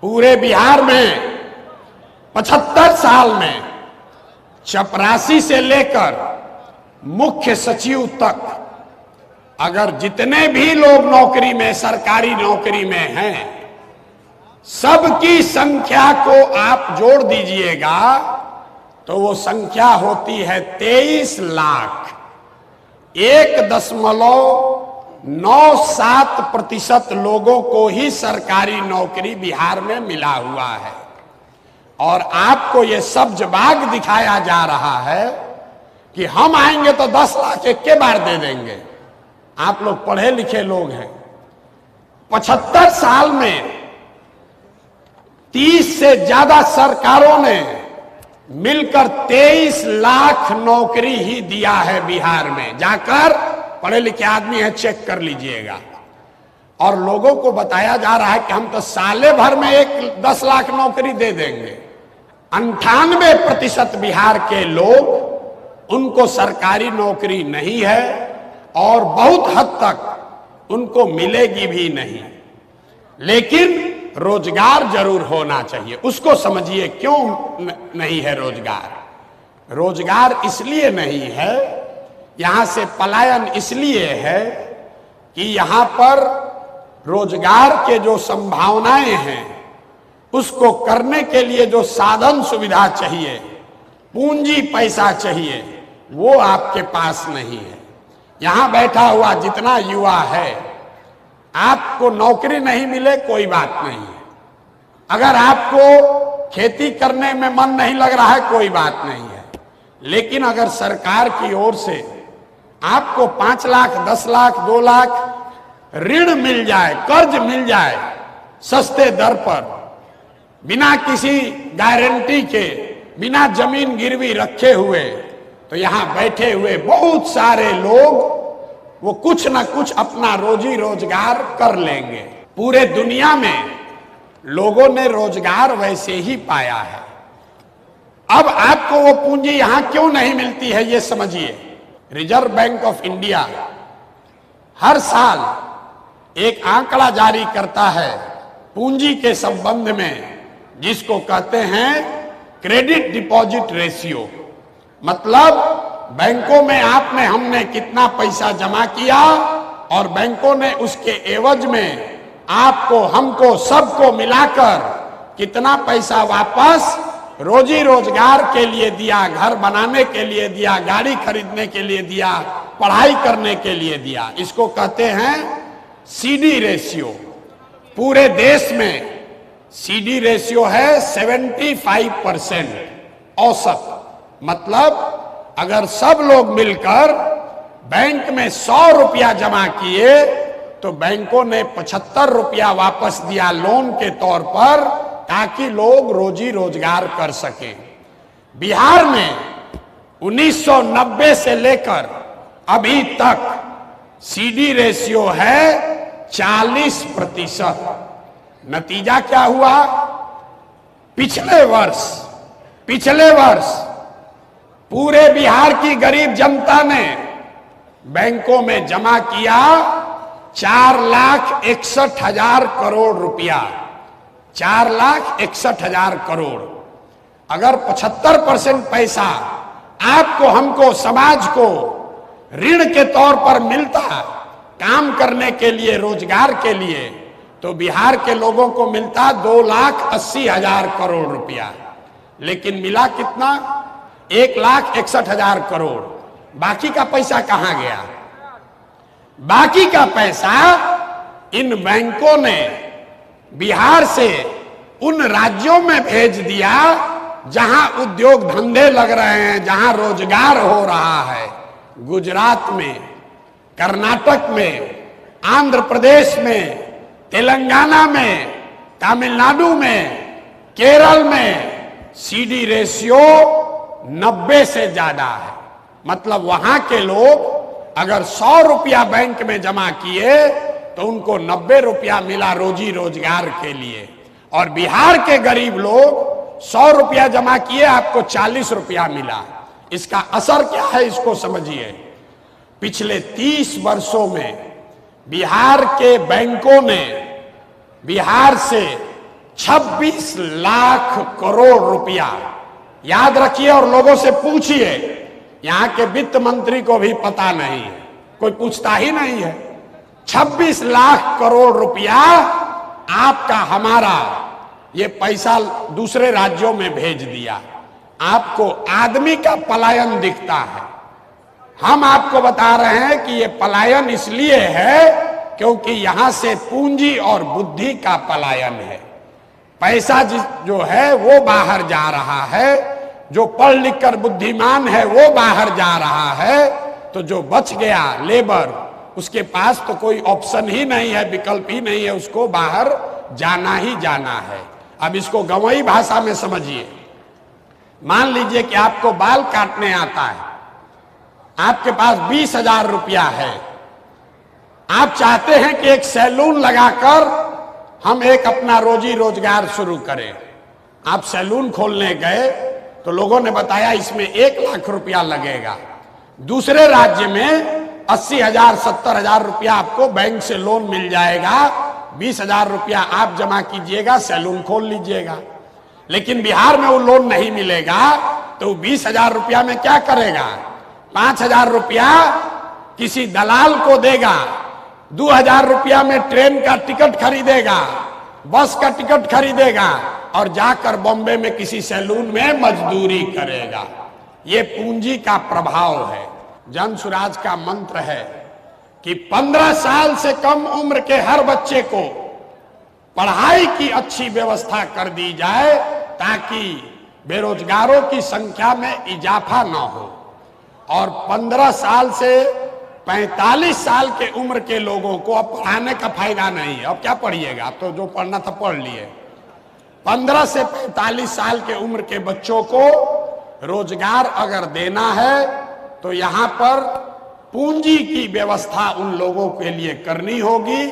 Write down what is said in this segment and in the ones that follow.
पूरे बिहार में 75 साल में चपरासी से लेकर मुख्य सचिव तक अगर जितने भी लोग नौकरी में, सरकारी नौकरी में हैं, सबकी संख्या को आप जोड़ दीजिएगा तो वो संख्या होती है 23 लाख। 1.97% लोगों को ही सरकारी नौकरी बिहार में मिला हुआ है। और आपको ये सब्जबाग दिखाया जा रहा है कि हम आएंगे तो 10 लाख एक के बार दे देंगे। आप लोग पढ़े लिखे लोग हैं। 75 साल में 30 से ज्यादा सरकारों ने मिलकर 23 लाख नौकरी ही दिया है बिहार में। जाकर पढ़े लिखे आदमी है, चेक कर लीजिएगा। और लोगों को बताया जा रहा है कि हम तो साले भर में 10 लाख नौकरी दे देंगे। 98% बिहार के लोग, उनको सरकारी नौकरी नहीं है और बहुत हद तक उनको मिलेगी भी नहीं। लेकिन रोजगार जरूर होना चाहिए। उसको समझिए क्यों नहीं है रोजगार। रोजगार इसलिए नहीं है, यहां से पलायन इसलिए है कि यहां पर रोजगार के जो संभावनाएं हैं उसको करने के लिए जो साधन सुविधा चाहिए, पूंजी पैसा चाहिए, वो आपके पास नहीं है। यहां बैठा हुआ जितना युवा है, आपको नौकरी नहीं मिले कोई बात नहीं है। अगर आपको खेती करने में मन नहीं लग रहा है कोई बात नहीं है। लेकिन अगर सरकार की ओर से आपको 5 लाख, 10 लाख, 2 लाख ऋण मिल जाए, कर्ज मिल जाए सस्ते दर पर, बिना किसी गारंटी के, बिना जमीन गिरवी रखे हुए, तो यहां बैठे हुए बहुत सारे लोग वो कुछ ना कुछ अपना रोजी रोजगार कर लेंगे। पूरे दुनिया में लोगों ने रोजगार वैसे ही पाया है। अब आपको वो पूंजी यहां क्यों नहीं मिलती है ये समझिए। रिजर्व बैंक ऑफ इंडिया हर साल एक आंकड़ा जारी करता है पूंजी के संबंध में, जिसको कहते हैं क्रेडिट डिपॉजिट रेशियो। मतलब बैंकों में हमने कितना पैसा जमा किया और बैंकों ने उसके एवज में आपको, हमको, सबको मिलाकर कितना पैसा वापस रोजी रोजगार के लिए दिया, घर बनाने के लिए दिया, गाड़ी खरीदने के लिए दिया, पढ़ाई करने के लिए दिया। इसको कहते हैं सीडी रेशियो। पूरे देश में सीडी रेशियो है 75% औसत। मतलब अगर सब लोग मिलकर बैंक में 100 रुपया जमा किए तो बैंकों ने 75 रुपया वापस दिया लोन के तौर पर, ताकि लोग रोजी रोजगार कर सके। बिहार में 1990 से लेकर अभी तक सीडी रेशियो है 40%। नतीजा क्या हुआ? पिछले वर्ष पूरे बिहार की गरीब जनता ने बैंकों में जमा किया 4,61,000 करोड़ रुपया। 4,61,000 करोड़। अगर 75% पैसा आपको, हमको, समाज को ऋण के तौर पर मिलता काम करने के लिए, रोजगार के लिए, तो बिहार के लोगों को मिलता 2,80,000 करोड़ रुपया। लेकिन मिला कितना? 1,61,000 करोड़। बाकी का पैसा कहां गया? बाकी का पैसा इन बैंकों ने बिहार से उन राज्यों में भेज दिया जहां उद्योग धंधे लग रहे हैं, जहां रोजगार हो रहा है। गुजरात में, कर्नाटक में, आंध्र प्रदेश में, तेलंगाना में, तमिलनाडु में, केरल में सीडी रेशियो 90 से ज्यादा है। मतलब वहां के लोग अगर 100 रुपया बैंक में जमा किए तो उनको 90 रुपया मिला रोजी रोजगार के लिए। और बिहार के गरीब लोग 100 रुपया जमा किए, आपको 40 रुपया मिला। इसका असर क्या है इसको समझिए। पिछले 30 वर्षों में बिहार के बैंकों ने बिहार से 26 लाख करोड़ रुपया। याद रखिए और लोगों से पूछिए, यहां के वित्त मंत्री को भी पता नहीं है, कोई पूछता ही नहीं है। 26 लाख करोड़ रुपया आपका हमारा ये पैसा दूसरे राज्यों में भेज दिया। आपको आदमी का पलायन दिखता है। हम आपको बता रहे हैं कि ये पलायन इसलिए है क्योंकि यहां से पूंजी और बुद्धि का पलायन है। पैसा जो है वो बाहर जा रहा है, जो पढ़ लिख कर बुद्धिमान है वो बाहर जा रहा है, तो जो बच गया लेबर, उसके पास तो कोई ऑप्शन ही नहीं है, विकल्प ही नहीं है, उसको बाहर जाना ही जाना है। अब इसको गंवई भाषा में समझिए। मान लीजिए कि आपको बाल काटने आता है, आपके पास 20,000 रुपया है, आप चाहते हैं कि एक सैलून लगाकर हम एक अपना रोजी रोजगार शुरू करें। आप सैलून खोलने गए तो लोगों ने बताया इसमें 1 लाख रुपया लगेगा। दूसरे राज्य में 80,000 70,000 रुपया आपको बैंक से लोन मिल जाएगा, 20,000 रुपया आप जमा कीजिएगा, सैलून खोल लीजिएगा। लेकिन बिहार में वो लोन नहीं मिलेगा, तो 20,000 रुपया में क्या करेगा? 5,000 रुपया किसी दलाल को देगा, 2,000 रुपया में ट्रेन का टिकट खरीदेगा, बस का टिकट खरीदेगा और जाकर बॉम्बे में किसी सैलून में मजदूरी करेगा। ये पूंजी का प्रभाव है। जन सुराज का मंत्र है कि 15 साल से कम उम्र के हर बच्चे को पढ़ाई की अच्छी व्यवस्था कर दी जाए ताकि बेरोजगारों की संख्या में इजाफा न हो, और 15 साल से 45 साल के उम्र के लोगों को अब पढ़ाने का फायदा नहीं है। अब क्या पढ़िएगा, तो जो पढ़ना था पढ़ लिए। 15 से 45 साल के उम्र के बच्चों को रोजगार अगर देना है तो यहां पर पूंजी की व्यवस्था उन लोगों के लिए करनी होगी।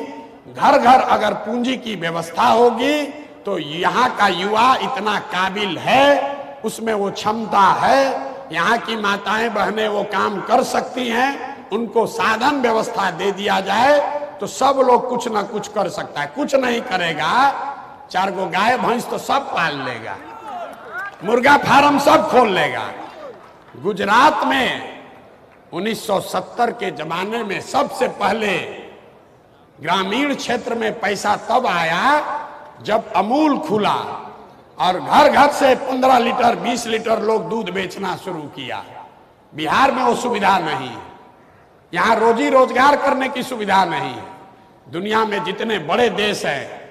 घर घर अगर पूंजी की व्यवस्था होगी तो यहाँ का युवा इतना काबिल है, उसमें वो क्षमता है, यहाँ की माताएं बहनें वो काम कर सकती हैं, उनको साधन व्यवस्था दे दिया जाए तो सब लोग कुछ ना कुछ कर सकता है। कुछ नहीं करेगा, 4 गो गाय भैंस तो सब पाल लेगा, मुर्गा फार्म सब खोल लेगा। गुजरात में 1970 के जमाने में सबसे पहले ग्रामीण क्षेत्र में पैसा तब आया जब अमूल खुला और घर घर से 15 लीटर 20 लीटर लोग दूध बेचना शुरू किया। बिहार में वो सुविधा नहीं है, यहाँ रोजी रोजगार करने की सुविधा नहीं है। दुनिया में जितने बड़े देश हैं